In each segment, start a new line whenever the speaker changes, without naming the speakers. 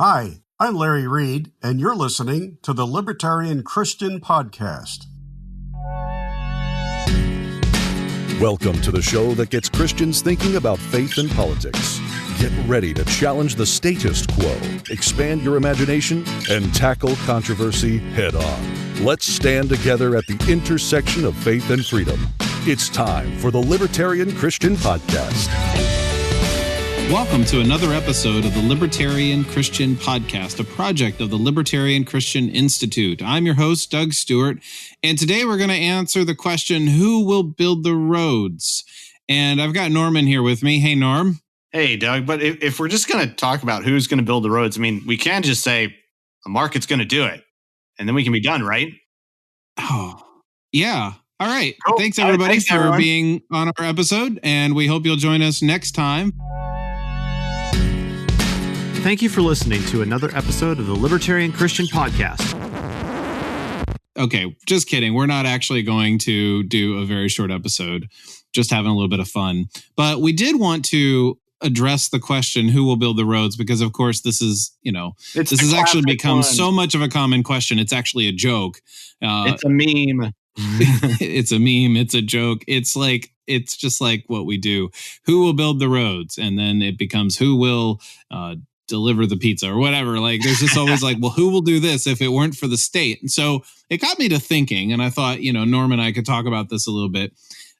Hi, I'm Larry Reed, and you're listening to the Libertarian Christian Podcast.
Welcome to the show that gets Christians thinking about faith and politics. Get ready to challenge the status quo, expand your imagination, and tackle controversy head on. Let's stand together at the intersection of faith and freedom. It's time for the Libertarian Christian Podcast.
Welcome to another episode of the Libertarian Christian Podcast, a project of the Libertarian Christian Institute. I'm your host, Doug Stewart, and today we're going to answer the question, who will build the roads? And I've got Norman here with me. Hey, Norm.
Hey, Doug, but if we're just going to talk about who's going to build the roads, I mean, we can't just say the market's going to do it, and then we can be done, right?
Oh, yeah. All right.
Cool.
Thanks, everybody,
Thanks,
for
everyone.
being on our episode, and we hope you'll join us next time.
Thank you for listening to another episode of the Libertarian Christian Podcast.
Okay, just kidding. We're not actually going to do a very short episode, just having a little bit of fun. But we did want to address the question, who will build the roads? Because, of course, this is, this has actually become so much of a common question. It's actually a joke.
It's a meme.
It's a meme. It's a joke. It's just like what we do. Who will build the roads? And then it becomes who will deliver the pizza or whatever. Like, there's just always like, well, who will do this if it weren't for the state? And so it got me to thinking, and I thought, Norm and I could talk about this a little bit.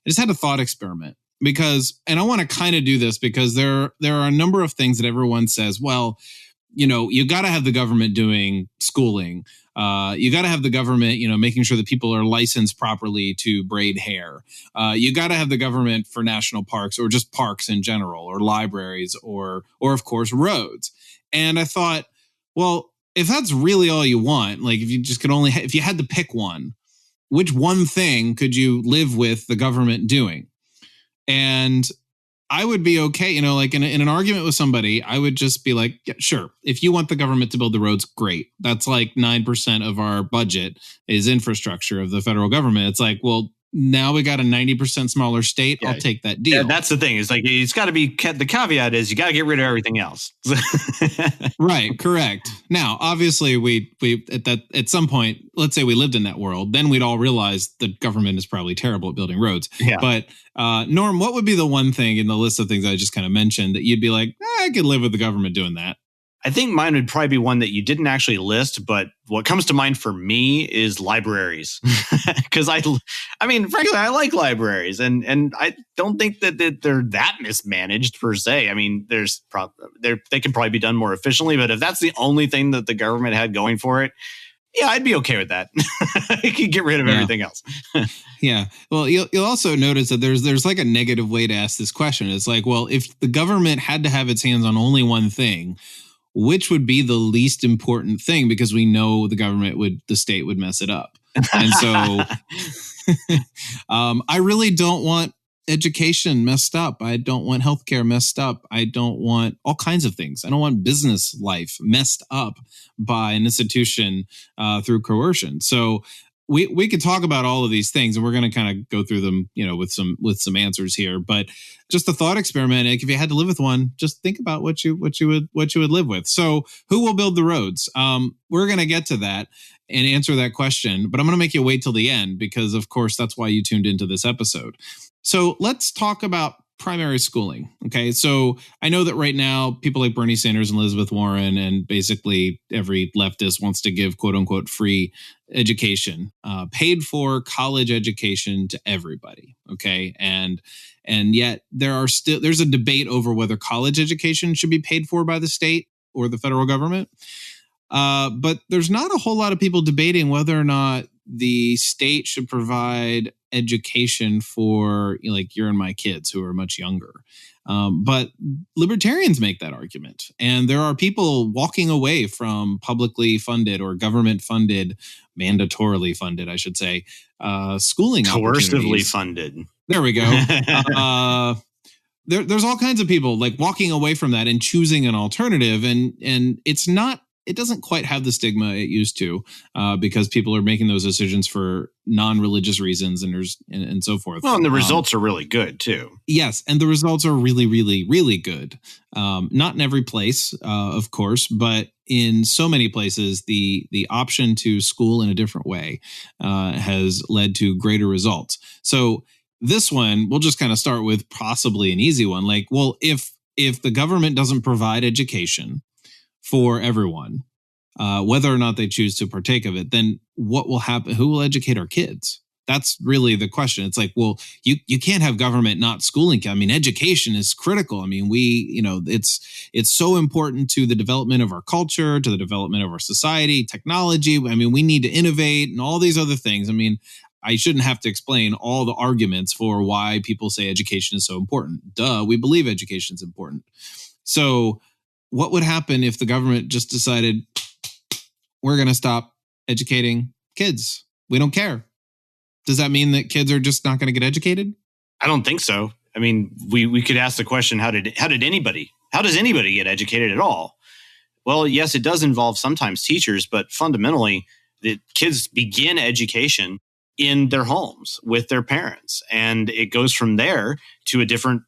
I just had a thought experiment and I want to kind of do this because there are a number of things that everyone says, well, you got to have the government doing schooling. You got to have the government, making sure that people are licensed properly to braid hair. You got to have the government for national parks or just parks in general, or libraries, or of course, roads. And I thought, well, if that's really all you want, like if you just could only, if you had to pick one, which one thing could you live with the government doing? And I would be okay, like in an argument with somebody, I would just be like, yeah, sure. If you want the government to build the roads, great. That's like 9% of our budget is infrastructure of the federal government. It's like, well, now we got a 90% smaller state. Yeah. I'll take that deal.
Yeah, that's the thing. It's like, it's got to be, the caveat is you got to get rid of everything else.
Right. Correct. Now, obviously we at some point, let's say we lived in that world, then we'd all realize the government is probably terrible at building roads.
Yeah.
But Norm, what would be the one thing in the list of things I just kind of mentioned that you'd be like, I could live with the government doing that?
I think mine would probably be one that you didn't actually list, but what comes to mind for me is libraries. Because I mean, frankly, I like libraries, and I don't think that they're that mismanaged per se. I mean, they can probably be done more efficiently, but if that's the only thing that the government had going for it, yeah, I'd be okay with that. You could get rid of everything else.
Yeah. Well, you'll also notice that there's like a negative way to ask this question. It's like, well, if the government had to have its hands on only one thing, which would be the least important thing? Because we know the state would mess it up. And so I really don't want education messed up. I don't want healthcare messed up. I don't want all kinds of things. I don't want business life messed up by an institution through coercion. So we could talk about all of these things, and we're going to kind of go through them, with some answers here. But just a thought experiment. Like if you had to live with one, just think about what you would live with. So who will build the roads? We're going to get to that and answer that question, but I'm going to make you wait till the end because, of course, that's why you tuned into this episode. So let's talk about primary schooling. Okay. So I know that right now people like Bernie Sanders and Elizabeth Warren and basically every leftist wants to give quote unquote free education, paid for college education to everybody. Okay. And yet there's a debate over whether college education should be paid for by the state or the federal government. But there's not a whole lot of people debating whether or not the state should provide education for your and my kids who are much younger. But libertarians make that argument. And there are people walking away from publicly funded or government funded, mandatorily funded, I should say, schooling
coercively funded.
There we go. There's all kinds of people like walking away from that and choosing an alternative. And it's not it doesn't quite have the stigma it used to, because people are making those decisions for non-religious reasons and so forth.
Well, and the results are really good too.
Yes, and the results are really, really, really good. Not in every place, of course, but in so many places, the option to school in a different way has led to greater results. So this one, we'll just kind of start with possibly an easy one. Like, well, if the government doesn't provide education for everyone, whether or not they choose to partake of it, then what will happen? Who will educate our kids? That's really the question. It's like, well, you can't have government not schooling. I mean, education is critical. I mean, it's so important to the development of our culture, to the development of our society, technology. I mean, we need to innovate and all these other things. I mean, I shouldn't have to explain all the arguments for why people say education is so important. Duh, we believe education is important. So what would happen if the government just decided, we're going to stop educating kids? We don't care. Does that mean that kids are just not going to get educated?
I don't think so. I mean, we could ask the question, how does anybody get educated at all? Well, yes, it does involve sometimes teachers, but fundamentally, the kids begin education in their homes with their parents. And it goes from there to a different,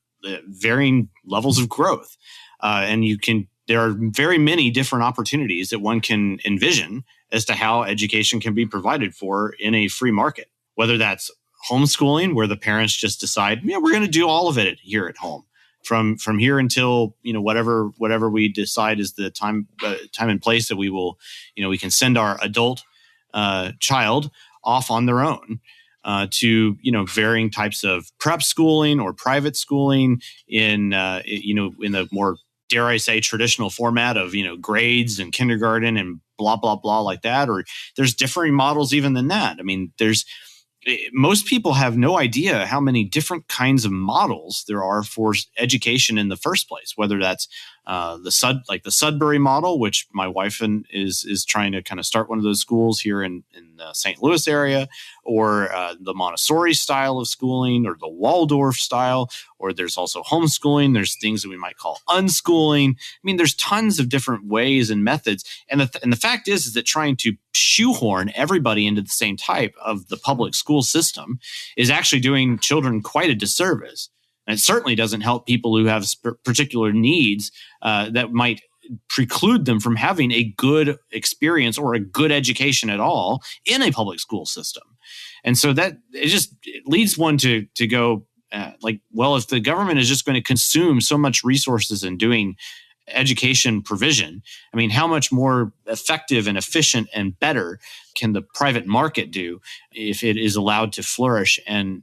varying levels of growth. There are very many different opportunities that one can envision as to how education can be provided for in a free market, whether that's homeschooling, where the parents just decide, yeah, we're going to do all of it here at home from here until, whatever we decide is the time and place that we will, we can send our adult child off on their own to varying types of prep schooling or private schooling in the more, dare I say, traditional format of grades and kindergarten and blah blah blah like that. Or there's differing models even than that. I mean, most people have no idea how many different kinds of models there are for education in the first place, whether that's the Sudbury model, which my wife is trying to kind of start one of those schools here in the St. Louis area, or the Montessori style of schooling, or the Waldorf style, or there's also homeschooling. There's things that we might call unschooling. I mean, there's tons of different ways and methods. And the fact is that trying to shoehorn everybody into the same type of the public school system is actually doing children quite a disservice. And it certainly doesn't help people who have particular needs that might preclude them from having a good experience or a good education at all in a public school system. And so that it leads one to go well, if the government is just going to consume so much resources in doing education provision, I mean, how much more effective and efficient and better can the private market do if it is allowed to flourish and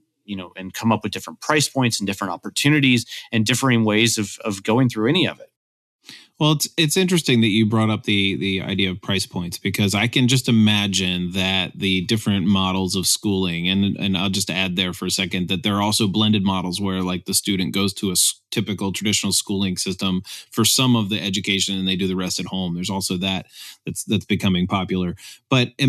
come up with different price points and different opportunities and differing ways of going through any of it?
Well, it's interesting that you brought up the idea of price points, because I can just imagine that the different models of schooling, and I'll just add there for a second that there are also blended models where like the student goes to a typical traditional schooling system for some of the education and they do the rest at home. There's also that's becoming popular. But I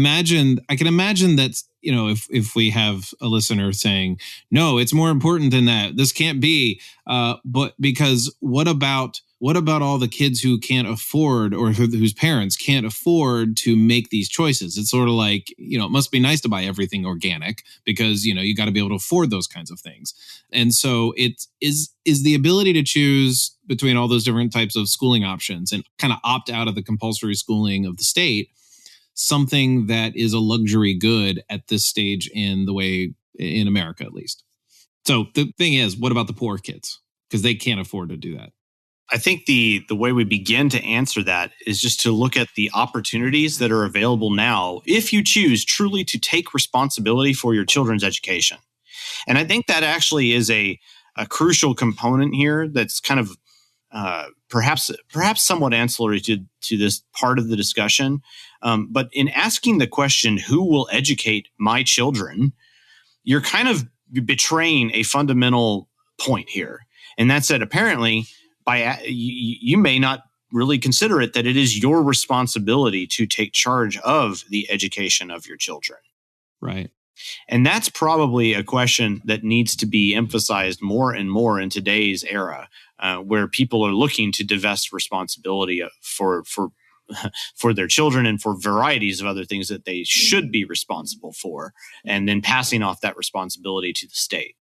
can imagine that, if we have a listener saying, no, it's more important than that, this can't be, but because what about all the kids who can't afford, or whose parents can't afford to make these choices? It's sort of like, it must be nice to buy everything organic because, you got to be able to afford those kinds of things. And so it is the ability to choose between all those different types of schooling options and kind of opt out of the compulsory schooling of the state, something that is a luxury good at this stage in America, at least. So the thing is, what about the poor kids? Because they can't afford to do that.
I think the way we begin to answer that is just to look at the opportunities that are available now if you choose truly to take responsibility for your children's education. And I think that actually is a crucial component here that's kind of perhaps somewhat ancillary to this part of the discussion. But in asking the question, who will educate my children, you're kind of betraying a fundamental point here. And that's that apparently you may not really consider it that it is your responsibility to take charge of the education of your children.
Right.
And that's probably a question that needs to be emphasized more and more in today's era, where people are looking to divest responsibility for for their children and for varieties of other things that they should be responsible for, and then passing off that responsibility to the state.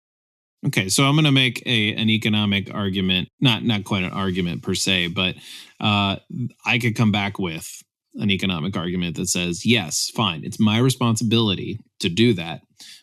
Okay, so I'm going to make an economic argument, not quite an argument per se, but I could come back with an economic argument that says, yes, fine, it's my responsibility to do that.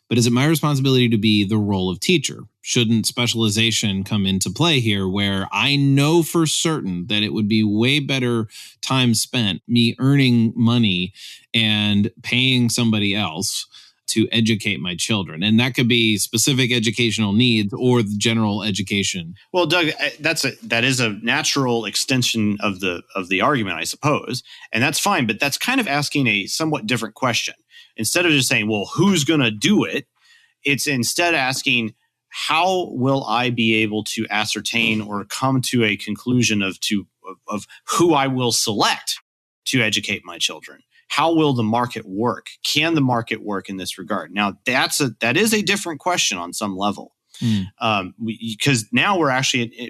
But is it my responsibility to be the role of teacher? Shouldn't specialization come into play here, where I know for certain that it would be way better time spent me earning money and paying somebody else to educate my children? And that could be specific educational needs or the general education.
Well, Doug, that is a natural extension of the argument, I suppose, and that's fine. But that's kind of asking a somewhat different question. Instead of just saying, well, who's going to do it? It's instead asking, how will I be able to ascertain or come to a conclusion of who I will select to educate my children? How will the market work? Can the market work in this regard? Now, that is a different question on some level, because now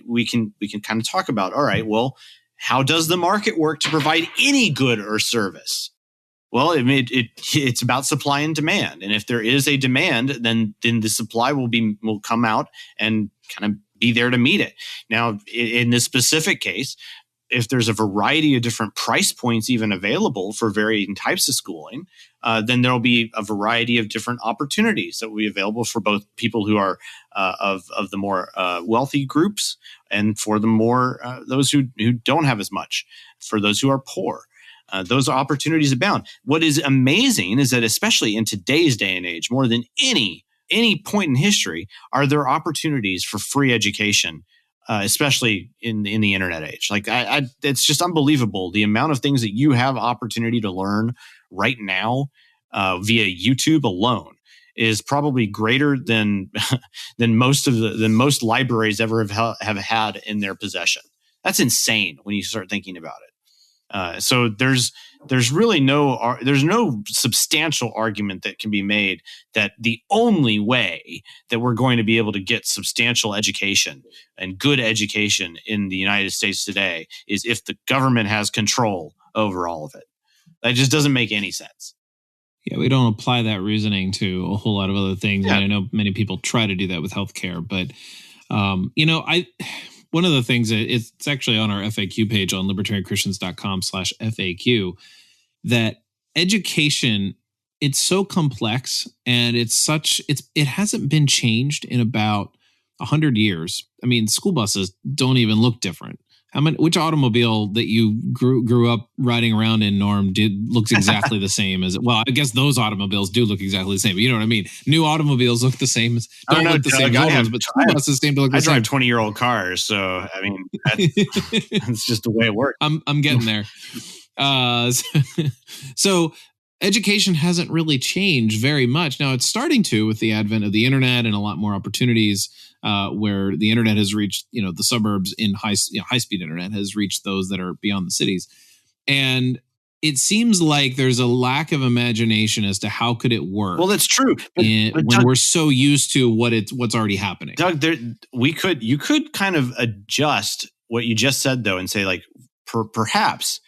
we can kind of talk about, all right, well, how does the market work to provide any good or service? Well, it's about supply and demand, and if there is a demand, then the supply will come out and kind of be there to meet it. Now, in this specific case, if there's a variety of different price points even available for varying types of schooling, then there'll be a variety of different opportunities that will be available for both people who are of the more wealthy groups and for the more those who don't have as much, for those who are poor. Those opportunities abound. What is amazing is that, especially in today's day and age, more than any point in history, are there opportunities for free education, especially in the internet age. Like it's just unbelievable the amount of things that you have opportunity to learn right now via YouTube alone is probably greater than most libraries ever have had in their possession. That's insane when you start thinking about it. So there's really no substantial argument that can be made that the only way that we're going to be able to get substantial education and good education in the United States today is if the government has control over all of it. That just doesn't make any sense.
Yeah, we don't apply that reasoning to a whole lot of other things.
Yeah.
And I know many people try to do that with healthcare, but one of the things that it's actually on our FAQ page on libertarianchristians.com/FAQ, that education, it's so complex and it hasn't been changed in about 100 years. I mean, school buses don't even look different. Which automobile that you grew up riding around in, Norm, looks exactly the same as it? Well, I guess those automobiles do look exactly the same, but you know what I mean? New automobiles look the same as look the same as old, but school buses seem to look the same.
I drive 20-year-old cars, so I mean that's just the way it works.
I'm getting there. So education hasn't really changed very much. Now it's starting to with the advent of the internet and a lot more opportunities where the internet has reached, the suburbs in high-speed internet has reached those that are beyond the cities. And it seems like there's a lack of imagination as to how could it work.
Well, that's true. But
when
Doug,
we're so used to what's already happening.
Doug, you could kind of adjust what you just said, though, and say, like, perhaps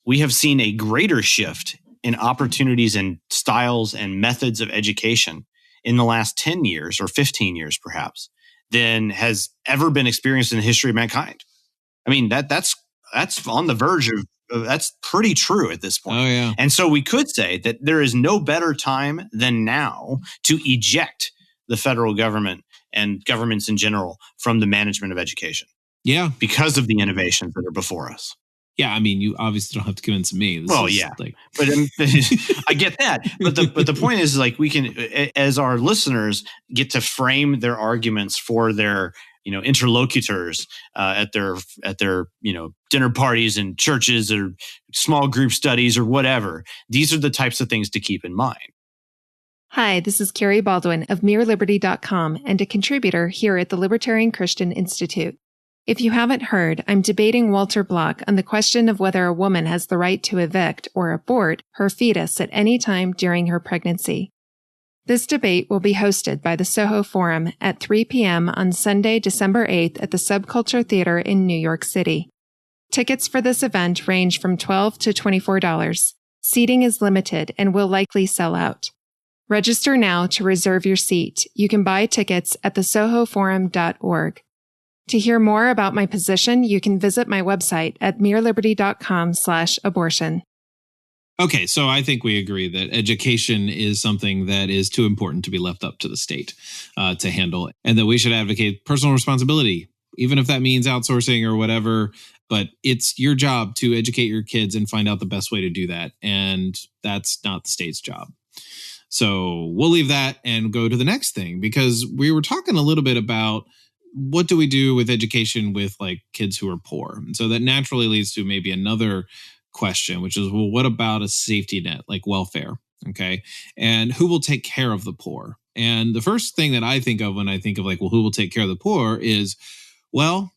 we have seen a greater shift in opportunities and styles and methods of education in the last 10 years or 15 years, perhaps, than has ever been experienced in the history of mankind. I mean, that's on the verge of, that's pretty true at this point.
Oh, yeah.
And so we could say that there is no better time than now to eject the federal government and governments in general from the management of education.
Yeah.
Because of the innovations that are before us.
Yeah, I mean, you obviously don't have to convince me.
But I get that. But the point is, like, we can, as our listeners get to frame their arguments for their, interlocutors at their dinner parties and churches or small group studies or whatever. These are the types of things to keep in mind.
Hi, this is Carrie Baldwin of MereLiberty.com and a contributor here at the Libertarian Christian Institute. If you haven't heard, I'm debating Walter Block on the question of whether a woman has the right to evict or abort her fetus at any time during her pregnancy. This debate will be hosted by the Soho Forum at 3 p.m. on Sunday, December 8th at the Subculture Theater in New York City. Tickets for this event range from $12 to $24. Seating is limited and will likely sell out. Register now to reserve your seat. You can buy tickets at thesohoforum.org. To hear more about my position, you can visit my website at mereliberty.com/abortion.
Okay, so I think we agree that education is something that is too important to be left up to the state to handle, and that we should advocate personal responsibility, even if that means outsourcing or whatever. But it's your job to educate your kids and find out the best way to do that, and that's not the state's job. So we'll leave that and go to the next thing, because we were talking a little bit about what do we do with education with like kids who are poor. And so that naturally leads to maybe another question, which is, well, what about a safety net like welfare? Okay. And who will take care of the poor? And the first thing that I think of when I think of like, well, who will take care of the poor is, well,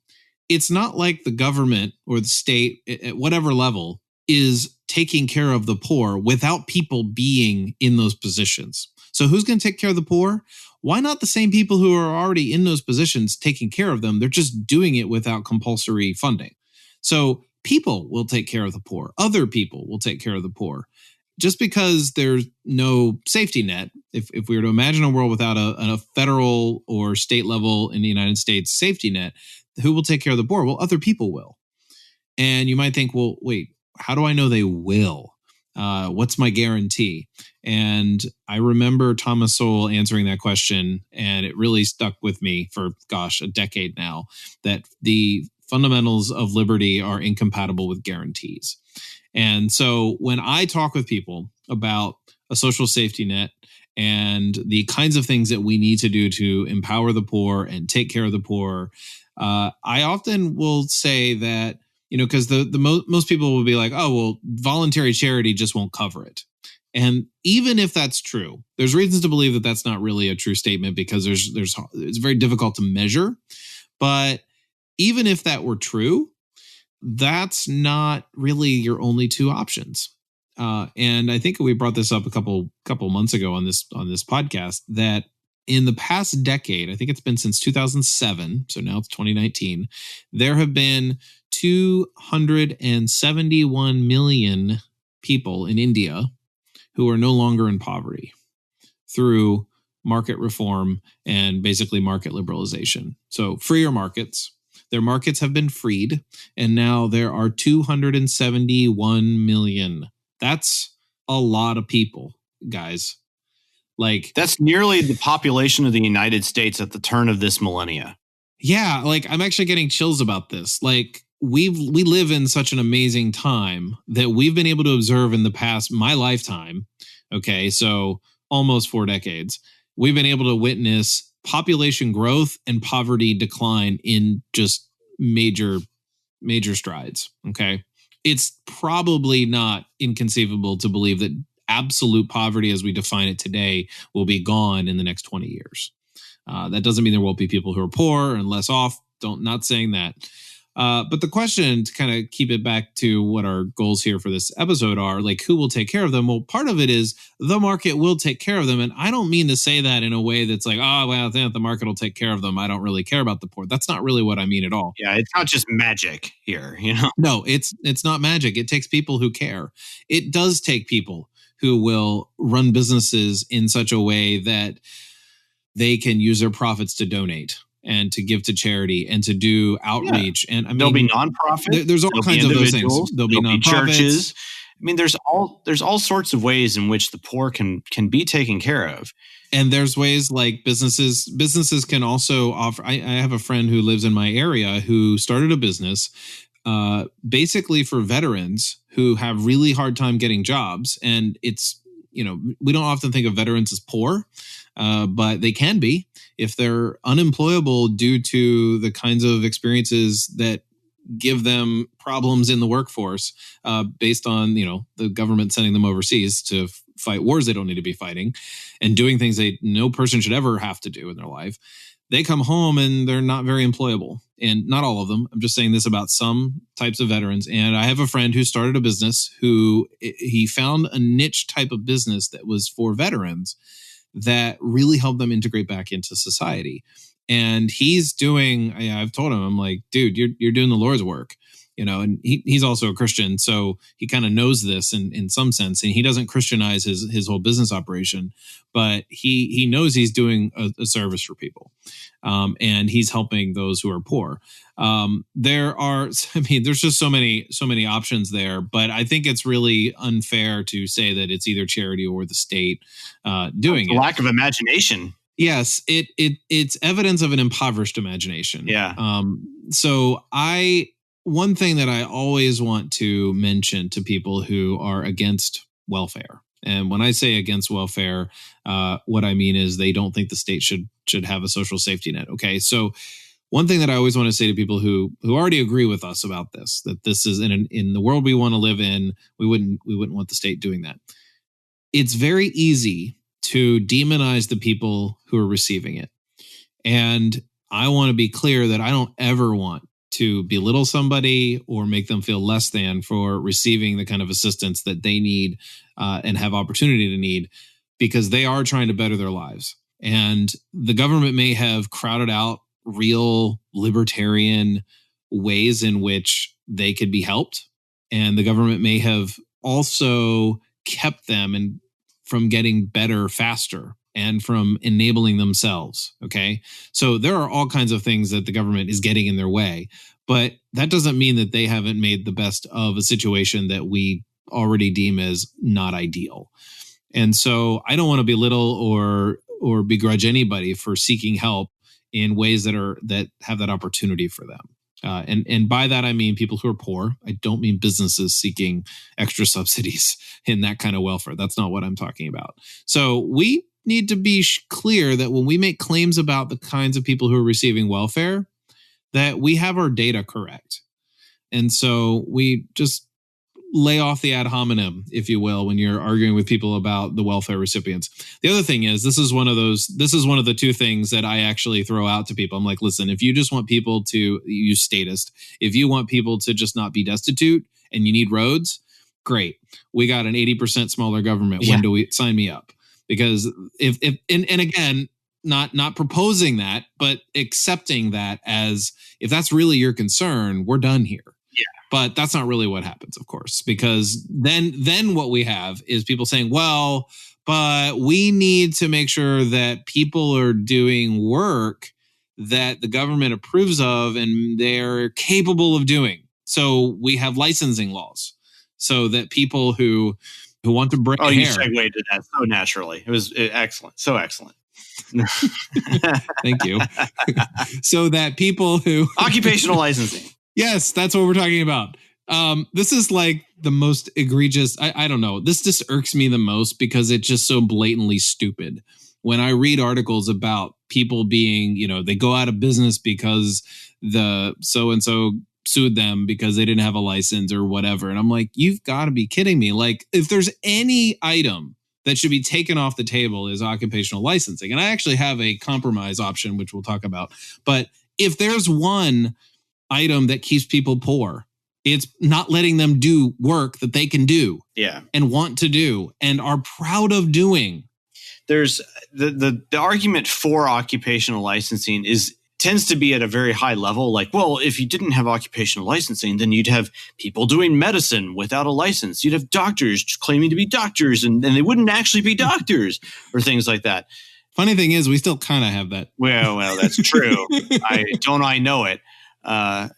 it's not like the government or the state at whatever level is taking care of the poor without people being in those positions. So who's going to take care of the poor? Why not the same people who are already in those positions taking care of them? They're just doing it without compulsory funding. So people will take care of the poor. Other people will take care of the poor. Just because there's no safety net, if we were to imagine a world without a federal or state level in the United States safety net, who will take care of the poor? Well, other people will. And you might think, well, wait, how do I know they will? What's my guarantee? And I remember Thomas Sowell answering that question, and it really stuck with me for, a decade now, that the fundamentals of liberty are incompatible with guarantees. And so when I talk with people about a social safety net and the kinds of things that we need to do to empower the poor and take care of the poor, I often will say that, because most people will be like, oh, well, voluntary charity just won't cover it. And even if that's true, there's reasons to believe that that's not really a true statement, because it's very difficult to measure. But even if that were true, that's not really your only two options. And I think we brought this up a couple months ago on this podcast, that in the past decade, I think it's been since 2007, so now it's 2019, there have been 271 million people in India who are no longer in poverty through market reform and basically market liberalization. So freer markets. Their markets have been freed, and now there are 271 million. That's a lot of people, guys. Like,
that's nearly the population of the United States at the turn of this millennia.
Yeah, like I'm actually getting chills about this. Like we live in such an amazing time that we've been able to observe in the past, my lifetime. Okay, so almost 4 decades, we've been able to witness population growth and poverty decline in just major strides. Okay, it's probably not inconceivable to believe that absolute poverty as we define it today will be gone in the next 20 years. That doesn't mean there won't be people who are poor and less off. Not saying that. But the question, to kind of keep it back to what our goals here for this episode are, like, who will take care of them? Well, part of it is the market will take care of them. And I don't mean to say that in a way that's like, oh, well, the market will take care of them. I don't really care about the poor. That's not really what I mean at all.
Yeah, it's not just magic here,
No, it's not magic. It takes people who care. It does take people who will run businesses in such a way that they can use their profits to donate and to give to charity and to do outreach. Yeah. And I mean,
there'll be nonprofits.
There's all kinds of those things. There'll be nonprofits.
Churches. I mean, there's all sorts of ways in which the poor can be taken care of.
And there's ways like businesses can also offer. I have a friend who lives in my area who started a business basically for veterans who have really hard time getting jobs. And it's, we don't often think of veterans as poor, but they can be if they're unemployable due to the kinds of experiences that give them problems in the workforce based on, the government sending them overseas to fight wars they don't need to be fighting and doing things no person should ever have to do in their life. They come home and they're not very employable. And not all of them. I'm just saying this about some types of veterans. And I have a friend who started a business he found a niche type of business that was for veterans that really helped them integrate back into society. And he's doing, I've told him, I'm like, dude, you're doing the Lord's work. and he's also a Christian, so he kind of knows this in some sense, and he doesn't Christianize his whole business operation, but he knows he's doing a service for people, and he's helping those who are poor. There's just so many options there, but I think it's really unfair to say that it's either charity or the state doing it.
Lack of imagination.
Yes, it's evidence of an impoverished imagination.
Yeah.
So one thing that I always want to mention to people who are against welfare, and when I say against welfare, what I mean is they don't think the state should have a social safety net. Okay, so one thing that I always want to say to people who already agree with us about this, that this is in the world we want to live in, we wouldn't want the state doing that. It's very easy to demonize the people who are receiving it. And I want to be clear that I don't ever want to belittle somebody or make them feel less than for receiving the kind of assistance that they need and have opportunity to need, because they are trying to better their lives. And the government may have crowded out real libertarian ways in which they could be helped. And the government may have also kept them from getting better faster and from enabling themselves. Okay. So there are all kinds of things that the government is getting in their way, but that doesn't mean that they haven't made the best of a situation that we already deem as not ideal. And so I don't want to belittle or begrudge anybody for seeking help in ways that have that opportunity for them. And by that, I mean people who are poor. I don't mean businesses seeking extra subsidies in that kind of welfare. That's not what I'm talking about. So we need to be clear that when we make claims about the kinds of people who are receiving welfare, that we have our data correct. And so we just lay off the ad hominem, if you will, when you're arguing with people about the welfare recipients. The other thing is, this is one of the two things that I actually throw out to people. I'm like, listen, if you just want people to use statist, if you want people to just not be destitute and you need roads, great. We got an 80% smaller government.
Yeah.
When do we sign me up? Because if again, not proposing that, but accepting that as if that's really your concern, we're done here. But that's not really what happens, of course, because then what we have is people saying, well, but we need to make sure that people are doing work that the government approves of and they're capable of doing. So we have licensing laws so that people who want to break hair.
You segued to that so naturally. It was excellent. So excellent.
Thank you. So that people who...
Occupational licensing.
Yes, that's what we're talking about. This is like the most egregious. I don't know. This just irks me the most because it's just so blatantly stupid. When I read articles about people being, they go out of business because the so-and-so sued them because they didn't have a license or whatever. And I'm like, you've got to be kidding me. Like, if there's any item that should be taken off the table is occupational licensing. And I actually have a compromise option, which we'll talk about. But if there's one item that keeps people poor, it's not letting them do work that they can do and want to do and are proud of doing.
There's the argument for occupational licensing tends to be at a very high level. Like, well, if you didn't have occupational licensing, then you'd have people doing medicine without a license. You'd have doctors claiming to be doctors and they wouldn't actually be doctors or things like that.
Funny thing is, we still kind of have that.
Well, that's true. I know it.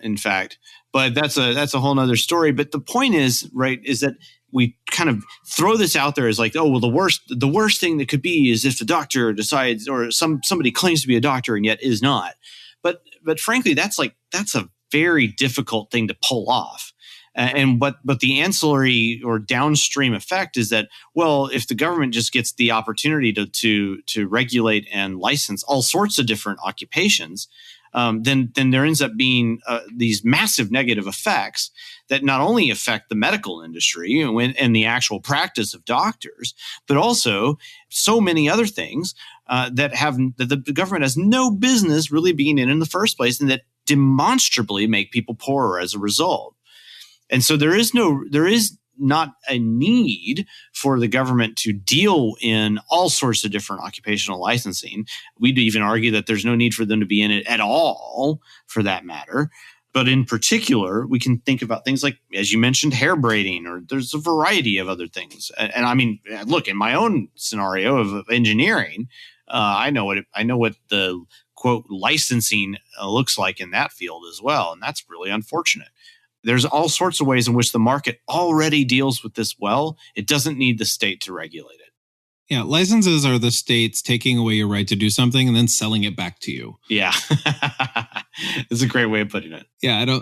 In fact, but that's a whole nother story. But the point is that we kind of throw this out there as like, oh, well, the worst thing that could be is if the doctor decides or somebody claims to be a doctor and yet is not. But frankly, that's a very difficult thing to pull off. But the ancillary or downstream effect is that, well, if the government just gets the opportunity to regulate and license all sorts of different occupations, then there ends up being these massive negative effects that not only affect the medical industry and the actual practice of doctors, but also so many other things that the government has no business really being in the first place, and that demonstrably make people poorer as a result. And so there is not a need for the government to deal in all sorts of different occupational licensing. We'd even argue that there's no need for them to be in it at all, for that matter. But in particular, we can think about things like, as you mentioned, hair braiding, or there's a variety of other things. And I mean, look, in my own scenario of engineering, I know what the quote licensing looks like in that field as well. And that's really unfortunate. There's all sorts of ways in which the market already deals with this well. It doesn't need the state to regulate it.
Yeah, licenses are the states taking away your right to do something and then selling it back to you.
Yeah, it's a great way of putting it.
Yeah,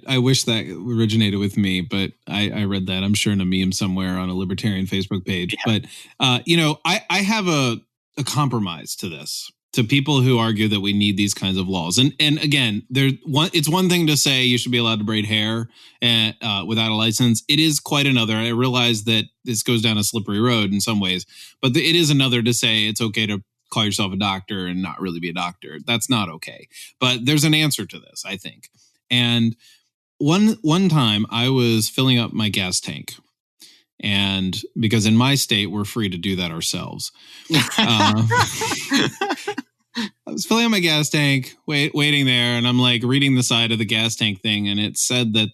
I wish that originated with me, but I read that, I'm sure, in a meme somewhere on a libertarian Facebook page. Yeah. But I have a compromise to this, to people who argue that we need these kinds of laws. And again, it's one thing to say you should be allowed to braid hair without a license. It is quite another. I realize that this goes down a slippery road in some ways, but it is another to say it's okay to call yourself a doctor and not really be a doctor. That's not okay. But there's an answer to this, I think. And one time I was filling up my gas tank. And because in my state, we're free to do that ourselves. I was filling up my gas tank, waiting there, and I'm like reading the side of the gas tank thing, and it said that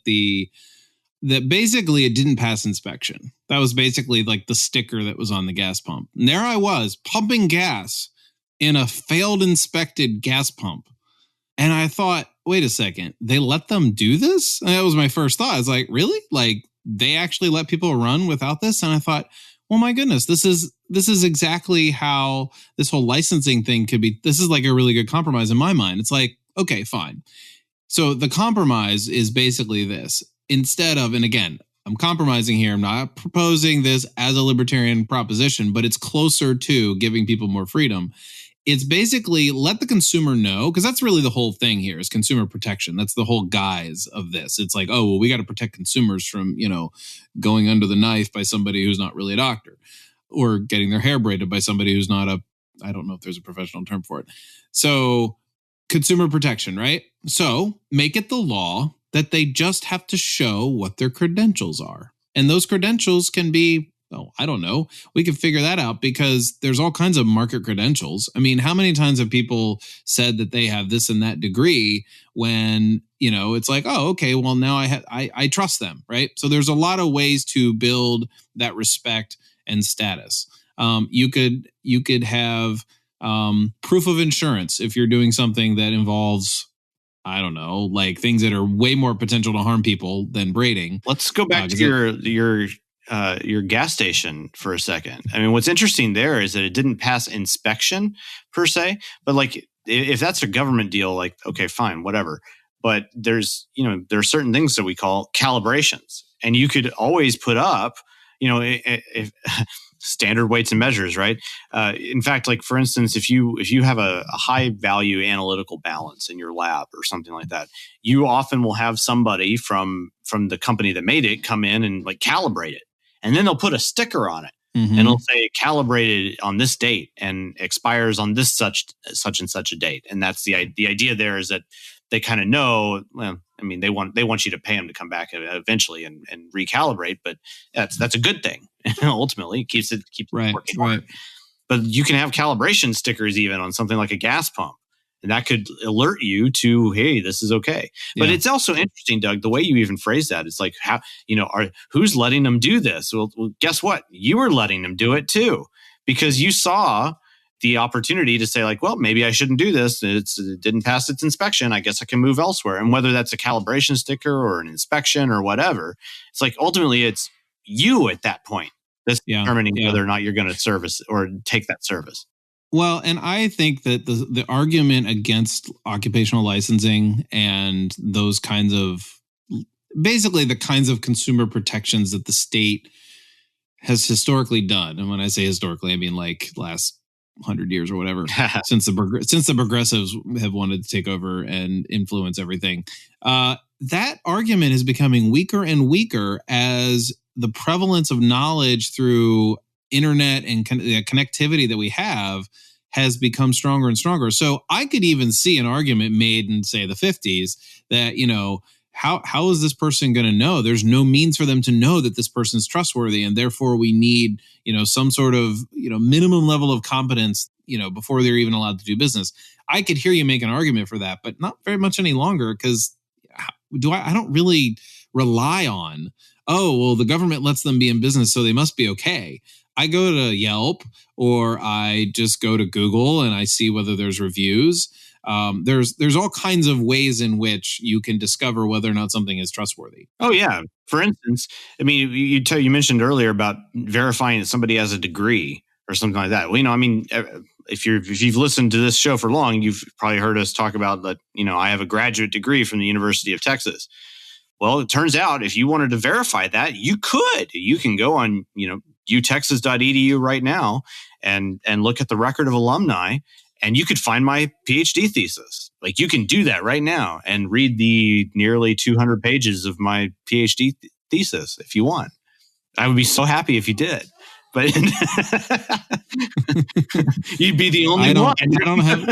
that basically it didn't pass inspection. That was basically like the sticker that was on the gas pump. And there I was pumping gas in a failed inspected gas pump. And I thought, wait a second, they let them do this? And that was my first thought. I was like, really? Like they actually let people run without this? And I thought, well, my goodness, this is exactly how this whole licensing thing could be. This is like a really good compromise in my mind. It's like, okay, fine. So the compromise is basically this. Instead of, and again, I'm compromising here. I'm not proposing this as a libertarian proposition, but it's closer to giving people more freedom. It's basically let the consumer know, because that's really the whole thing here is consumer protection. That's the whole guise of this. It's like, oh, well, we got to protect consumers from, going under the knife by somebody who's not really a doctor, or getting their hair braided by somebody who's not I don't know if there's a professional term for it. So consumer protection, right? So make it the law that they just have to show what their credentials are. And those credentials can be, I don't know. We can figure that out because there's all kinds of market credentials. I mean, how many times have people said that they have this and that degree when, it's like, oh, okay, well, now I trust them, right? So there's a lot of ways to build that respect and status. You could have proof of insurance if you're doing something that involves, I don't know, like things that are way more potential to harm people than braiding.
Let's go back to your gas station for a second. I mean, what's interesting there is that it didn't pass inspection per se, but like if that's a government deal, like, okay, fine, whatever. But there are certain things that we call calibrations, and you could always put up, if standard weights and measures, right? In fact, like for instance, if you have a high value analytical balance in your lab or something like that, you often will have somebody from the company that made it come in and like calibrate it, and then they'll put a sticker on it, and it'll say calibrated on this date and expires on this such and such a date. And that's the idea there is that they kind of know. Well, I mean, they want you to pay them to come back eventually and recalibrate, but that's a good thing. Ultimately, it keeps
right,
working.
Right.
But you can have calibration stickers even on something like a gas pump, and that could alert you to, hey, this is okay. But it's also interesting, Doug, the way you even phrase that. It's like, how who's letting them do this? Well, guess what? You were letting them do it too, because you saw the opportunity to say like, well, maybe I shouldn't do this. It didn't pass its inspection. I guess I can move elsewhere. And whether that's a calibration sticker or an inspection or whatever, it's like ultimately it's you at that point that's determining whether or not you're going to service or take that service.
Well, and I think that the argument against occupational licensing and those kinds of, basically the kinds of consumer protections that the state has historically done, and when I say historically, I mean like last 100 years or whatever, since the progressives have wanted to take over and influence everything, that argument is becoming weaker and weaker as the prevalence of knowledge through internet and connectivity that we have has become stronger and stronger. So I could even see an argument made in, say, the 50s that, how is this person going to know? There's no means for them to know that this person's trustworthy, and therefore we need, some sort of, minimum level of competence, before they're even allowed to do business. I could hear you make an argument for that, but not very much any longer, because I don't really rely on, oh, well, the government lets them be in business, so they must be okay. I go to Yelp or I just go to Google and I see whether there's reviews. There's all kinds of ways in which you can discover whether or not something is trustworthy.
Oh yeah. For instance, I mean, you mentioned earlier about verifying that somebody has a degree or something like that. Well, I mean, if you've listened to this show for long, you've probably heard us talk about that. I have a graduate degree from the University of Texas. Well, it turns out if you wanted to verify that, you could. You can go on, utexas.edu right now and look at the record of alumni, and you could find my PhD thesis. Like, you can do that right now and read the nearly 200 pages of my PhD thesis if you want. I would be so happy if you did. But you'd be the only one.
I don't have.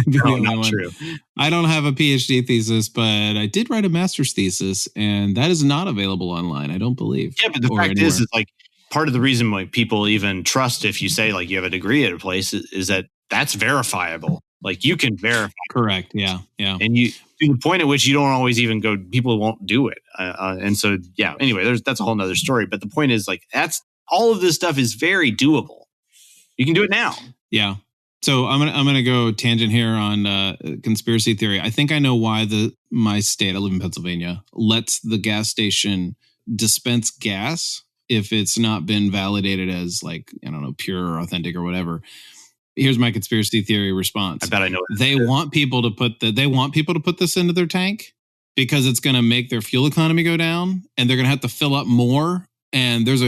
No, not true.
I don't have a PhD thesis, but I did write a master's thesis, and that is not available online, I don't believe.
Yeah, but the fact is, it's like part of the reason why people even trust if you say like you have a degree at a place is that that's verifiable. Like, you can verify.
Correct. Yeah. Yeah.
And you, to the point at which you don't always even go, people won't do it. And so, yeah. Anyway, that's a whole nother story. But the point is, like, all of this stuff is very doable. You can do it now.
Yeah. So I'm gonna go tangent here on conspiracy theory. I think I know why my state, I live in Pennsylvania, lets the gas station dispense gas if it's not been validated as, like, I don't know, pure or authentic or whatever. Here's my conspiracy theory response.
I bet I know.
They want people to put this into their tank because it's going to make their fuel economy go down, and they're going to have to fill up more. And there's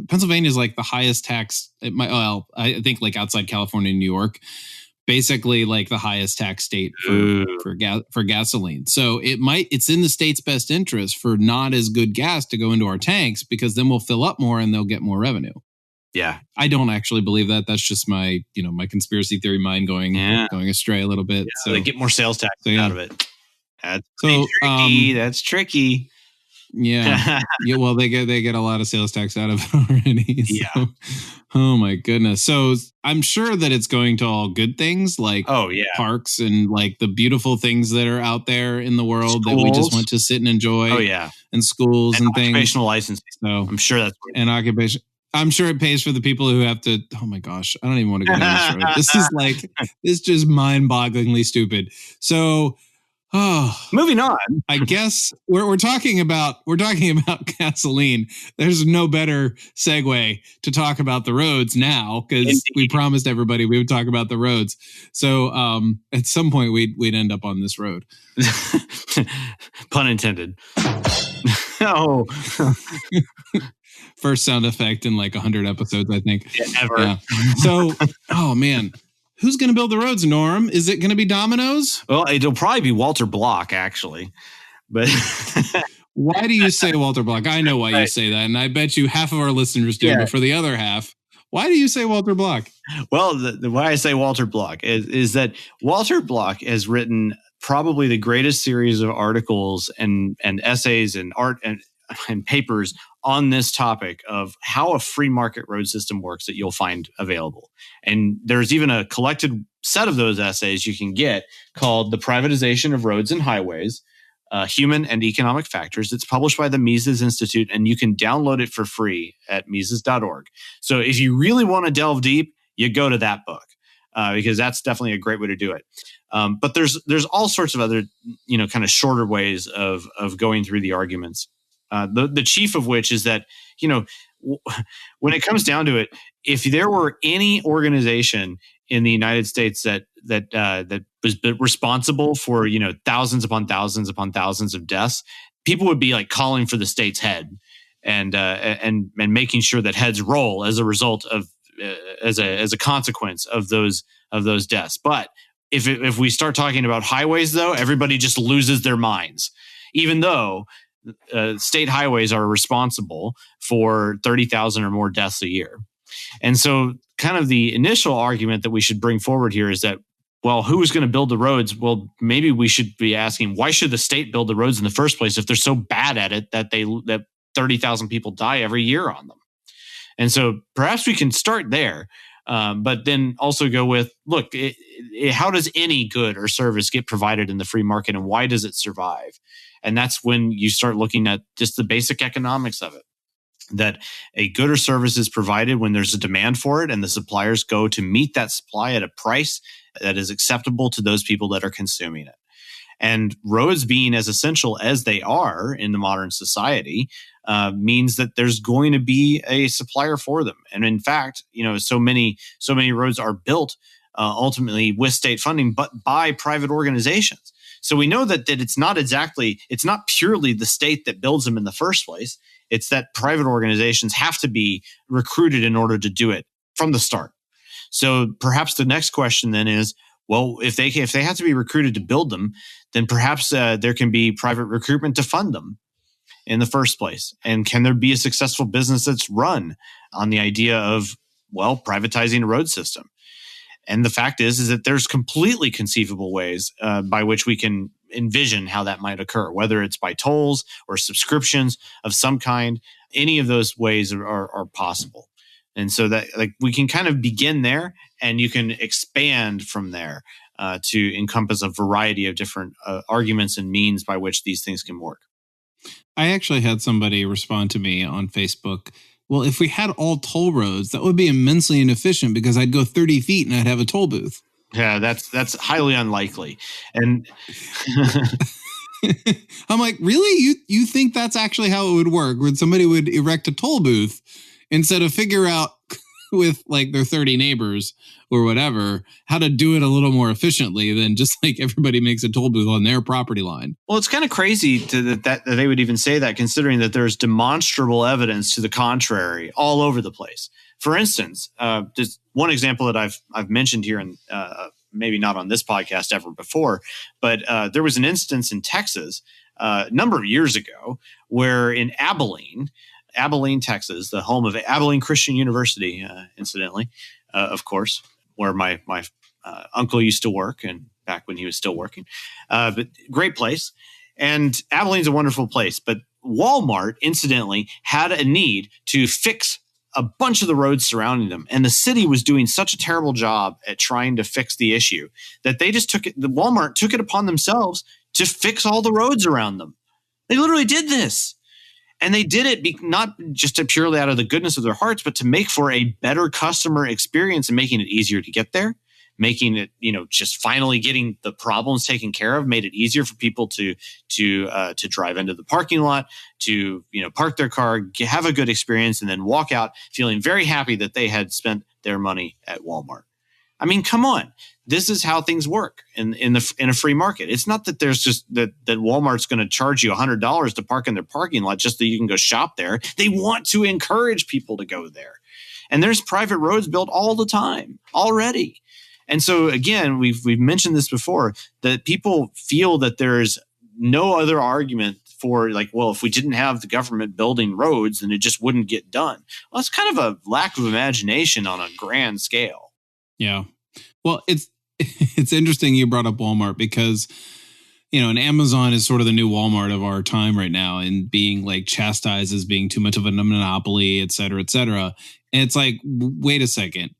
Pennsylvania is like the highest tax. I think like outside California and New York, basically like the highest tax state for gasoline. So it's in the state's best interest for not as good gas to go into our tanks, because then we'll fill up more and they'll get more revenue.
Yeah.
I don't actually believe that. That's just my, my conspiracy theory mind going astray a little bit.
Yeah, so they get more sales tax out of it. That's tricky. That's tricky.
Yeah. Yeah. Well, they get a lot of sales tax out of it already. So. Yeah. Oh my goodness. So I'm sure that it's going to all good things like parks and like the beautiful things that are out there in the world that we just want to sit and enjoy.
Oh yeah.
And schools and things.
Occupational licensing.
So
I'm sure that's
and occupation. I'm sure it pays for the people who have to. Oh my gosh, I don't even want to go down this road. This is like, it's just mind-bogglingly stupid. So,
moving on.
I guess we're talking about gasoline. There's no better segue to talk about the roads now, because we promised everybody we would talk about the roads. So, at some point we'd end up on this road.
Pun intended. Oh.
First sound effect in like 100 episodes, I think.
Yeah, ever.
Yeah. So, oh man, who's going to build the roads, Norm? Is it going to be Domino's?
Well, it'll probably be Walter Block, actually. But
why do you say Walter Block? I know why you say that, and I bet you half of our listeners do. Yeah. But for the other half, why do you say Walter Block?
Well, the why I say Walter Block is that Walter Block has written probably the greatest series of articles and essays and art and papers on this topic of how a free market road system works that you'll find available. And there's even a collected set of those essays you can get called The Privatization of Roads and Highways, Human and Economic Factors. It's published by the Mises Institute, and you can download it for free at Mises.org. So if you really want to delve deep, you go to that book. Because that's definitely a great way to do it. But there's all sorts of other, kind of shorter ways of going through the arguments. The chief of which is that, when it comes down to it, if there were any organization in the United States that was responsible for, thousands upon thousands upon thousands of deaths, people would be like calling for the state's head and making sure that heads roll as a result of as a consequence of those deaths. But if we start talking about highways, though, everybody just loses their minds, even though state highways are responsible for 30,000 or more deaths a year. And so kind of the initial argument that we should bring forward here is that, well, who is going to build the roads? Well, maybe we should be asking, why should the state build the roads in the first place if they're so bad at it that 30,000 people die every year on them? And so perhaps we can start there, but then also go with, look, how does any good or service get provided in the free market, and why does it survive? And that's when you start looking at just the basic economics of it. That a good or service is provided when there's a demand for it, and the suppliers go to meet that supply at a price that is acceptable to those people that are consuming it. And roads being as essential as they are in the modern society means that there's going to be a supplier for them. And in fact, so many roads are built ultimately with state funding, but by private organizations. So we know that it's not purely the state that builds them in the first place. It's that private organizations have to be recruited in order to do it from the start. So perhaps the next question then is, well, if they have to be recruited to build them, then perhaps there can be private recruitment to fund them in the first place. And can there be a successful business that's run on the idea of, well, privatizing a road system? And the fact is that there's completely conceivable ways by which we can envision how that might occur, whether it's by tolls or subscriptions of some kind. Any of those ways are possible. And so that we can kind of begin there, and you can expand from there to encompass a variety of different arguments and means by which these things can work.
I actually had somebody respond to me on Facebook. Well, if we had all toll roads, that would be immensely inefficient because I'd go 30 feet and I'd have a toll booth.
Yeah, that's highly unlikely. And
I'm like, really? You think that's actually how it would work? When somebody would erect a toll booth instead of figure out with like their 30 neighbors or whatever, how to do it a little more efficiently than just like everybody makes a toll booth on their property line.
Well, it's kind of crazy that they would even say that, considering that there's demonstrable evidence to the contrary all over the place. For instance, just one example that I've mentioned here, and maybe not on this podcast ever before, but there was an instance in Texas a number of years ago where in Abilene, Texas, the home of Abilene Christian University, incidentally, of course, where my uncle used to work, and back when he was still working. But great place. And Abilene's a wonderful place. But Walmart, incidentally, had a need to fix a bunch of the roads surrounding them. And the city was doing such a terrible job at trying to fix the issue that they just Walmart took it upon themselves to fix all the roads around them. They literally did this. And they did it not just purely out of the goodness of their hearts, but to make for a better customer experience and making it easier to get there, making it, just finally getting the problems taken care of, made it easier for people to drive into the parking lot, to, park their car, have a good experience, and then walk out feeling very happy that they had spent their money at Walmart. I mean, come on. This is how things work in a free market. It's not that there's just that Walmart's going to charge you $100 to park in their parking lot just so you can go shop there. They want to encourage people to go there. And there's private roads built all the time already. And so again, we've mentioned this before, that people feel that there's no other argument for if we didn't have the government building roads, then it just wouldn't get done. Well, it's kind of a lack of imagination on a grand scale.
Yeah. Well, it's interesting you brought up Walmart because, and Amazon is sort of the new Walmart of our time right now, and being chastised as being too much of a monopoly, et cetera, et cetera. And it's like, wait a second.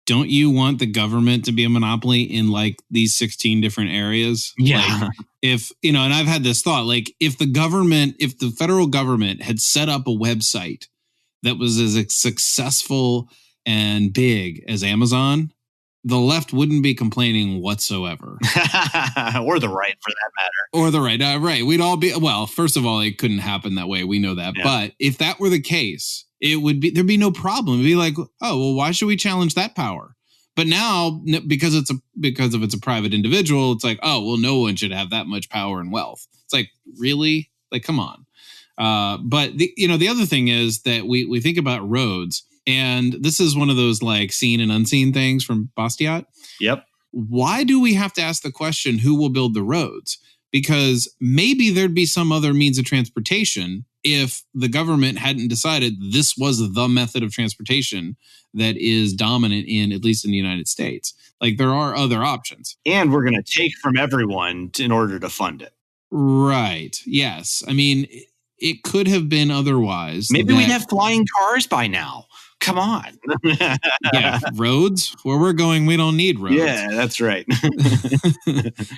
Don't you want the government to be a monopoly in these 16 different areas?
Yeah.
If, and I've had this thought, if the federal government had set up a website that was as successful and big as Amazon, the left wouldn't be complaining whatsoever.
Or the right, for that matter.
Or the right. Right. We'd all be, well, first of all, it couldn't happen that way. We know that. Yeah. But if that were the case, there'd be no problem. It'd be like, oh, well, why should we challenge that power? But now, because it's a private individual, it's like, oh, well, no one should have that much power and wealth. It's like, really? Come on. But the other thing is that we think about roads. And this is one of those seen and unseen things from Bastiat.
Yep.
Why do we have to ask the question, who will build the roads? Because maybe there'd be some other means of transportation if the government hadn't decided this was the method of transportation that is dominant at least in the United States. There are other options.
And we're going to take from everyone in order to fund it.
Right. Yes. I mean, it could have been otherwise.
Maybe we'd have flying cars by now. come on.
Yeah, roads. Where we're going, we don't need roads.
Yeah, that's right.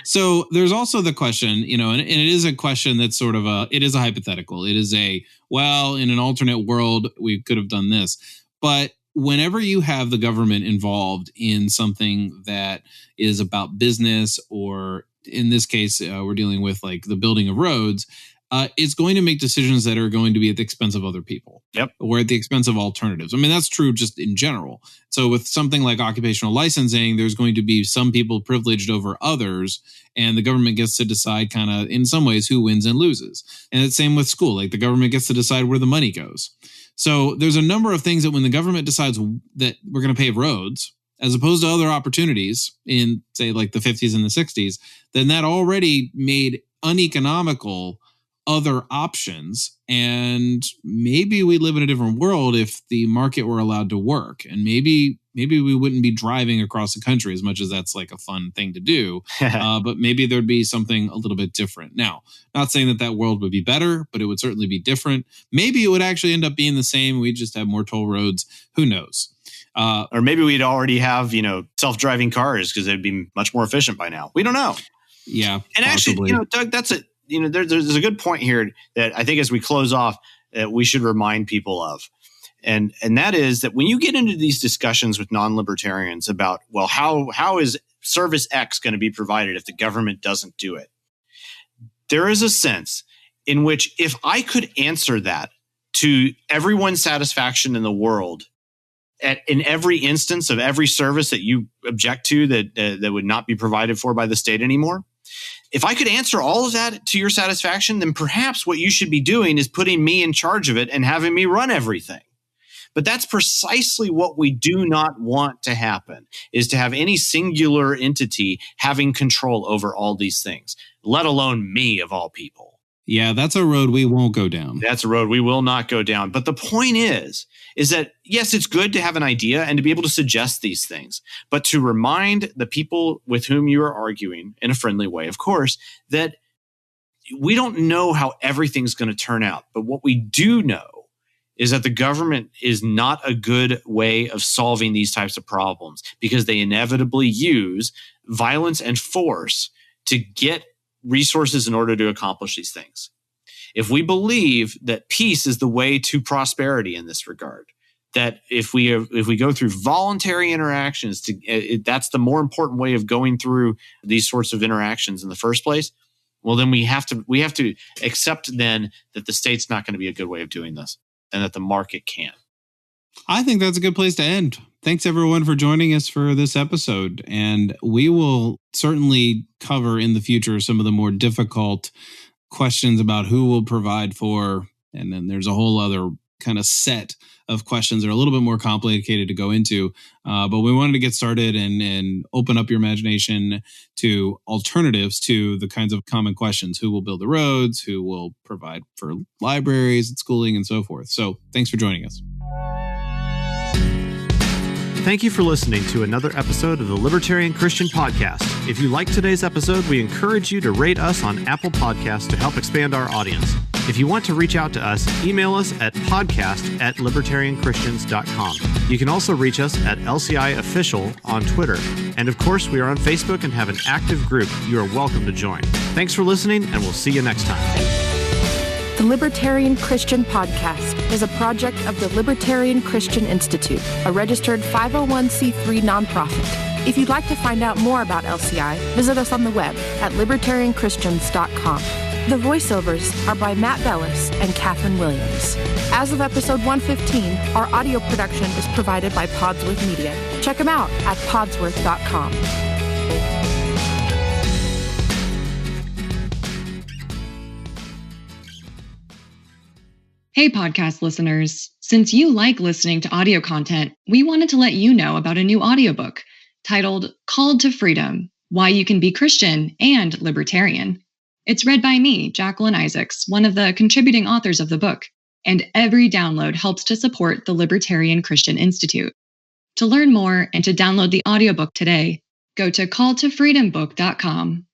So there's also the question, and it is a question that's sort of it is a hypothetical. It is in an alternate world, we could have done this. But whenever you have the government involved in something that is about business, or in this case, we're dealing with like the building of roads, it's going to make decisions that are going to be at the expense of other people.
Yep.
Or at the expense of alternatives. I mean, that's true just in general. So with something like occupational licensing, there's going to be some people privileged over others, and the government gets to decide kind of in some ways who wins and loses. And it's same with school. Like the government gets to decide where the money goes. So there's a number of things that when the government decides that we're going to pave roads, as opposed to other opportunities in, say, like the 50s and the 60s, then that already made uneconomical other options. And maybe we live in a different world if the market were allowed to work. And maybe we wouldn't be driving across the country, as much as that's like a fun thing to do. But maybe there'd be something a little bit different. Now, not saying that world would be better, but it would certainly be different. Maybe it would actually end up being the same. We'd just have more toll roads. Who knows?
Or maybe we'd already have, self-driving cars because they'd be much more efficient by now. We don't know.
Yeah.
And
possibly.
actually, Doug, that's it. There's a good point here that I think as we close off, we should remind people of. And that is that when you get into these discussions with non-libertarians about, well, how is service X going to be provided if the government doesn't do it? There is a sense in which if I could answer that to everyone's satisfaction in the world, in every instance of every service that you object to that would not be provided for by the state anymore, if I could answer all of that to your satisfaction, then perhaps what you should be doing is putting me in charge of it and having me run everything. But that's precisely what we do not want to happen, is to have any singular entity having control over all these things, let alone me of all people.
Yeah, that's a road we won't go down.
That's a road we will not go down. But the point is that, yes, it's good to have an idea and to be able to suggest these things, but to remind the people with whom you are arguing, in a friendly way, of course, that we don't know how everything's going to turn out. But what we do know is that the government is not a good way of solving these types of problems, because they inevitably use violence and force to get resources in order to accomplish these things. If we believe that peace is the way to prosperity in this regard, that if we go through voluntary interactions, that's the more important way of going through these sorts of interactions in the first place, well, then we have to accept then that the state's not going to be a good way of doing this, and that the market can.
I think that's a good place to end. Thanks, everyone, for joining us for this episode. And we will certainly cover in the future some of the more difficult questions about who will provide for. And then there's a whole other kind of set of questions that are a little bit more complicated to go into. But we wanted to get started and open up your imagination to alternatives to the kinds of common questions. Who will build the roads? Who will provide for libraries and schooling and so forth? So thanks for joining us.
Thank you for listening to another episode of the Libertarian Christian Podcast. If you liked today's episode, we encourage you to rate us on Apple Podcasts to help expand our audience. If you want to reach out to us, email us at podcast@libertarianchristians.com. You can also reach us at LCI Official on Twitter. And of course, we are on Facebook and have an active group you are welcome to join. Thanks for listening, and we'll see you next time.
The Libertarian Christian Podcast is a project of the Libertarian Christian Institute, a registered 501c3 nonprofit. If you'd like to find out more about LCI, visit us on the web at libertarianchristians.com. The voiceovers are by Matt Bellis and Catherine Williams. As of episode 115, our audio production is provided by Podsworth Media. Check them out at podsworth.com.
Hey, podcast listeners. Since you like listening to audio content, we wanted to let you know about a new audiobook titled Called to Freedom: Why You Can Be Christian and Libertarian. It's read by me, Jacqueline Isaacs, one of the contributing authors of the book, and every download helps to support the Libertarian Christian Institute. To learn more and to download the audiobook today, go to calltofreedombook.com.